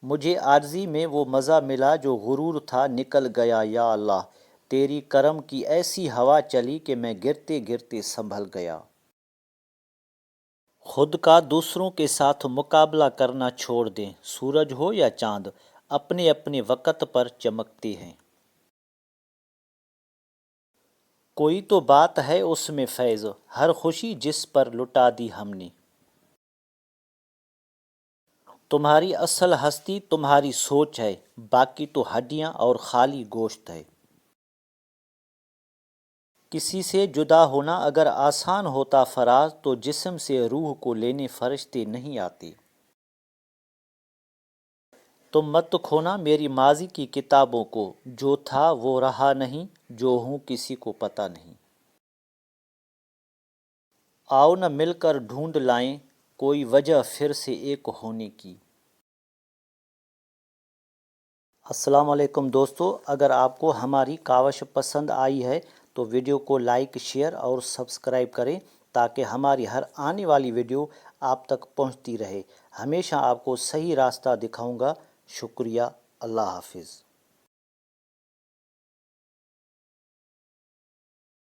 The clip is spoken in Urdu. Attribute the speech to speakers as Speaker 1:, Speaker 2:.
Speaker 1: مجھے عاجزی میں وہ مزہ ملا جو غرور تھا نکل گیا یا اللہ، تیری کرم کی ایسی ہوا چلی کہ میں گرتے گرتے سنبھل گیا۔ خود کا دوسروں کے ساتھ مقابلہ کرنا چھوڑ دیں، سورج ہو یا چاند اپنے اپنے وقت پر چمکتے ہیں۔ کوئی تو بات ہے اس میں فیض، ہر خوشی جس پر لٹا دی ہم نے۔ تمہاری اصل ہستی تمہاری سوچ ہے، باقی تو ہڈیاں اور خالی گوشت ہے۔ کسی سے جدا ہونا اگر آسان ہوتا فراز، تو جسم سے روح کو لینے فرشتے نہیں آتے۔ تم مت کھونا میری ماضی کی کتابوں کو، جو تھا وہ رہا نہیں، جو ہوں کسی کو پتہ نہیں۔ آؤ نہ مل کر ڈھونڈ لائیں کوئی وجہ پھر سے ایک ہونے کی۔ السلام علیکم دوستو، اگر آپ کو ہماری کاوش پسند آئی ہے تو ویڈیو کو لائک، شیئر اور سبسکرائب کریں تاکہ ہماری ہر آنے والی ویڈیو آپ تک پہنچتی رہے۔ ہمیشہ آپ کو صحیح راستہ دکھاؤں گا۔ شکریہ، اللہ حافظ۔